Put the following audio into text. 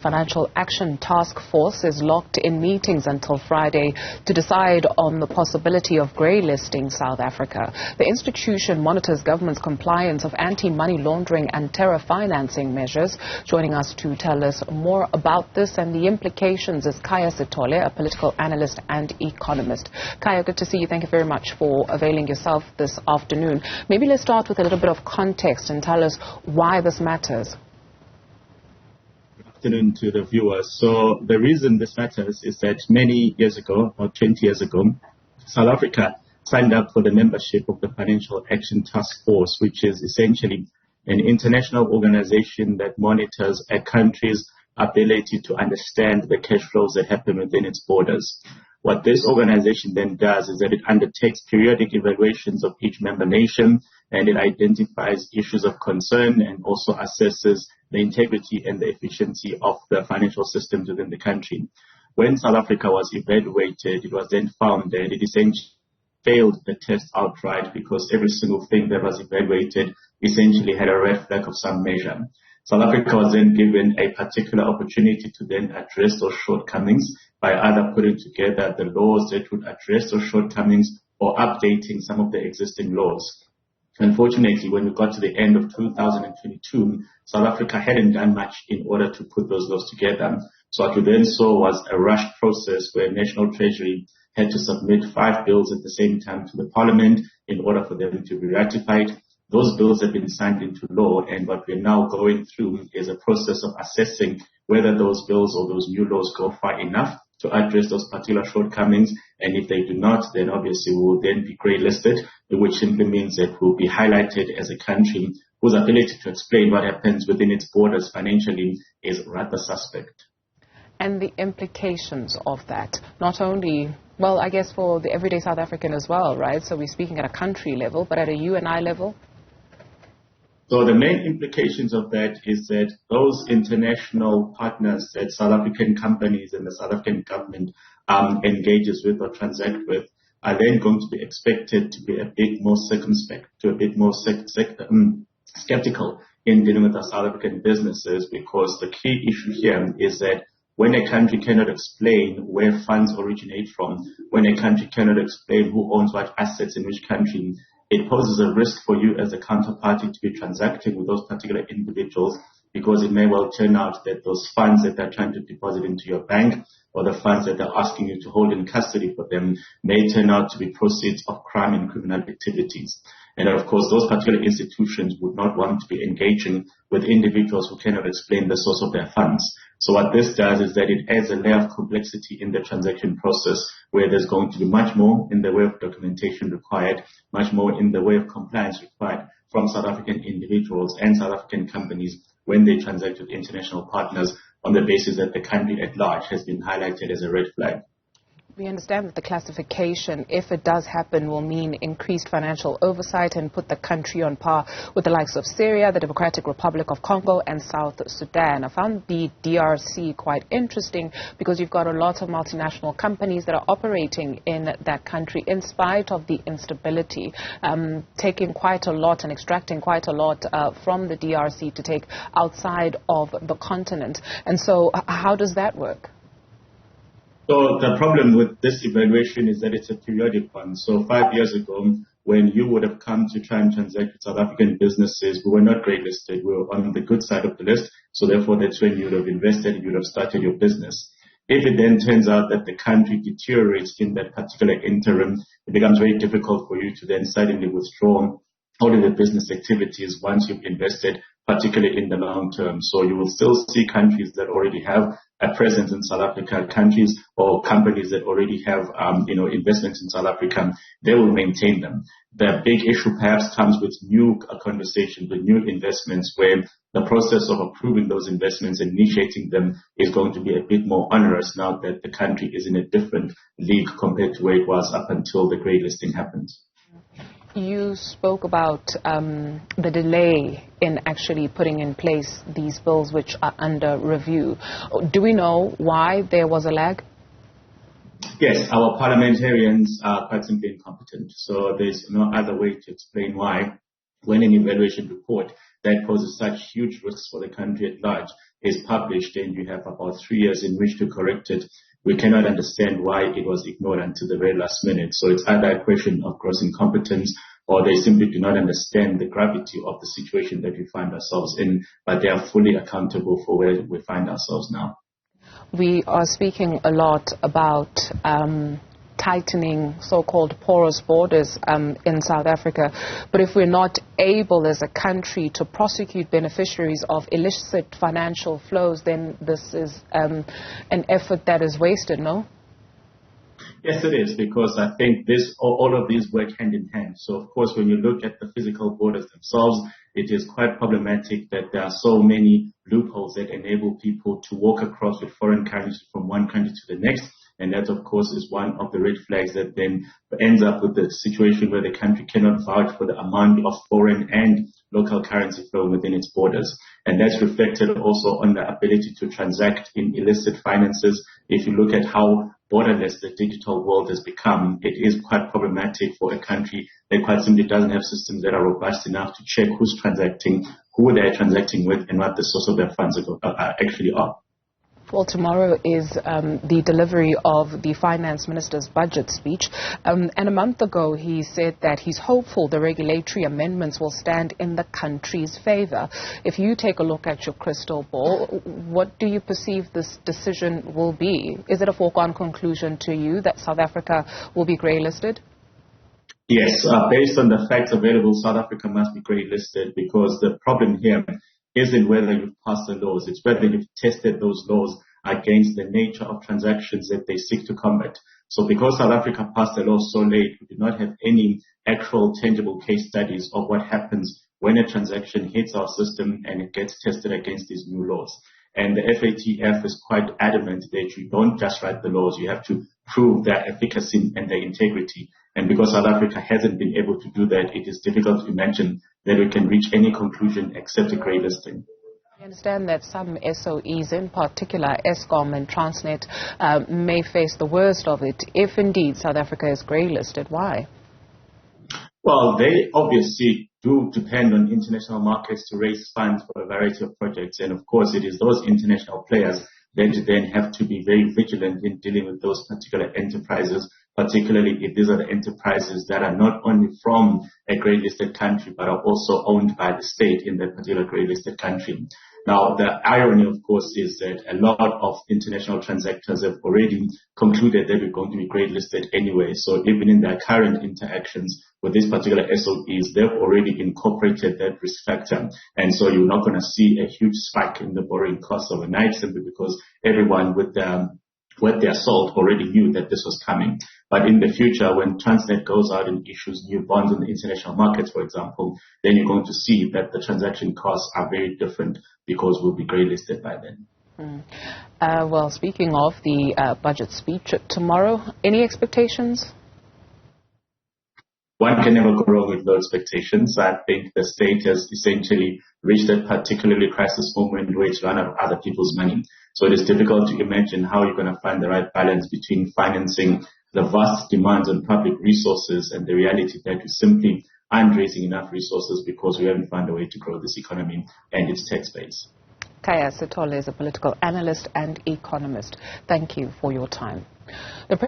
Financial Action Task Force is locked in meetings until Friday to decide on the possibility of greylisting South Africa. The institution monitors government's compliance of anti-money laundering and terror financing measures. Joining us to tell us more about this and the implications is Khaya Sithole, a political analyst and economist. Khaya, good to see you. Thank you very much for availing yourself this afternoon. Maybe let's start with a little bit of context and tell us why this matters. Afternoon to the viewers. So the reason this matters is that many years ago, or 20 years ago, South Africa signed up for the membership of the Financial Action Task Force, which is essentially an international organization that monitors a country's ability to understand the cash flows that happen within its borders. What this organization then does is that it undertakes periodic evaluations of each member nation, and it identifies issues of concern and also assesses the integrity and the efficiency of the financial systems within the country. When South Africa was evaluated, it was then found that it essentially failed the test outright because every single thing that was evaluated essentially had a red flag of some measure. South Africa was then given a particular opportunity to then address those shortcomings by either putting together the laws that would address those shortcomings or updating some of the existing laws. Unfortunately, when we got to the end of 2022, South Africa hadn't done much in order to put those laws together. So what we then saw was a rushed process where National Treasury had to submit 5 bills at the same time to the Parliament in order for them to be ratified. Those bills have been signed into law, and what we're now going through is a process of assessing whether those bills or those new laws go far enough to address those particular shortcomings, and if they do not, then obviously we will then be grey-listed, which simply means that we'll be highlighted as a country whose ability to explain what happens within its borders financially is rather suspect. And the implications of that, not only, well, I guess for the everyday South African as well, right? So we're speaking at a country level, but at a UNI level? So the main implications of that is that those international partners that South African companies and the South African government engages with or transact with are then going to be expected to be a bit more circumspect, to a bit more skeptical in dealing with our South African businesses, because the key issue here is that when a country cannot explain where funds originate from, when a country cannot explain who owns what assets in which country, it poses a risk for you as a counterparty to be transacting with those particular individuals, because it may well turn out that those funds that they're trying to deposit into your bank or the funds that they're asking you to hold in custody for them may turn out to be proceeds of crime and criminal activities. And of course, those particular institutions would not want to be engaging with individuals who cannot explain the source of their funds. So what this does is that it adds a layer of complexity in the transaction process, where there's going to be much more in the way of documentation required, much more in the way of compliance required from South African individuals and South African companies when they transact with international partners on the basis that the country at large has been highlighted as a red flag. We understand that the classification, if it does happen, will mean increased financial oversight and put the country on par with the likes of Syria, the Democratic Republic of Congo, and South Sudan. I found the DRC quite interesting because you've got a lot of multinational companies that are operating in that country in spite of the instability, taking quite a lot and extracting quite a lot from the DRC to take outside of the continent. And so how does that work? So the problem with this evaluation is that it's a periodic one. So 5 years ago, when you would have come to try and transact with South African businesses, we were not grey-listed. We were on the good side of the list. So therefore, that's when you would have invested, you would have started your business. If it then turns out that the country deteriorates in that particular interim, it becomes very difficult for you to then suddenly withdraw all of the business activities once you've invested, particularly in the long term. So you will still see countries that already have a presence in South Africa, countries or companies that already have, investments in South Africa, they will maintain them. The big issue perhaps comes with new conversations, with new investments, where the process of approving those investments and initiating them is going to be a bit more onerous now that the country is in a different league compared to where it was up until the greylisting happens. You spoke about the delay in actually putting in place these bills which are under review. Do we know why there was a lag? Yes, our parliamentarians are quite simply incompetent. So there's no other way to explain why when an evaluation report that poses such huge risks for the country at large is published, and you have about 3 years in which to correct it. We cannot understand why it was ignored until the very last minute. So it's either a question of gross incompetence, or they simply do not understand the gravity of the situation that we find ourselves in, but they are fully accountable for where we find ourselves now. We are speaking a lot about tightening so-called porous borders in South Africa. But if we're not able as a country to prosecute beneficiaries of illicit financial flows, then this is an effort that is wasted, no? Yes, it is, because I think all of these work hand in hand. So, of course, when you look at the physical borders themselves, it is quite problematic that there are so many loopholes that enable people to walk across with foreign currency from one country to the next. And that, of course, is one of the red flags that then ends up with the situation where the country cannot vouch for the amount of foreign and local currency flow within its borders. And that's reflected also on the ability to transact in illicit finances. If you look at how borderless the digital world has become, it is quite problematic for a country that quite simply doesn't have systems that are robust enough to check who's transacting, who they're transacting with, and what the source of their funds actually are. Well, tomorrow is the delivery of the finance minister's budget speech. And a month ago, he said that he's hopeful the regulatory amendments will stand in the country's favor. If you take a look at your crystal ball, what do you perceive this decision will be? Is it a foregone conclusion to you that South Africa will be grey-listed? Yes, based on the facts available, South Africa must be grey-listed, because the problem here isn't whether you've passed the laws, it's whether you've tested those laws against the nature of transactions that they seek to combat. So because South Africa passed the law so late, we do not have any actual tangible case studies of what happens when a transaction hits our system and it gets tested against these new laws. And the FATF is quite adamant that you don't just write the laws, you have to prove their efficacy and their integrity. And because South Africa hasn't been able to do that, it is difficult to imagine that we can reach any conclusion except a grey listing. I understand that some SOEs, in particular Eskom and Transnet, may face the worst of it if indeed South Africa is grey listed. Why? Well, they obviously do depend on international markets to raise funds for a variety of projects. And of course, it is those international players that then have to be very vigilant in dealing with those particular enterprises, particularly if these are the enterprises that are not only from a grey-listed country, but are also owned by the state in that particular grey-listed country. Now, the irony, of course, is that a lot of international transactors have already concluded that we're going to be grey-listed anyway. So even in their current interactions with these particular SOEs, they've already incorporated that risk factor. And so you're not going to see a huge spike in the borrowing costs overnight, simply because everyone with their salt already knew that this was coming. But in the future, when Transnet goes out and issues new bonds on the international markets, for example, then you're going to see that the transaction costs are very different, because we'll be grey-listed by then. Well, speaking of the budget speech tomorrow, any expectations? One can never go wrong with low expectations. I think the state has essentially reached a particularly crisis moment where it's run out of other people's money. So it is difficult to imagine how you're going to find the right balance between financing the vast demands on public resources and the reality that we simply aren't raising enough resources because we haven't found a way to grow this economy and its tax base. Khaya Sithole is a political analyst and economist. Thank you for your time.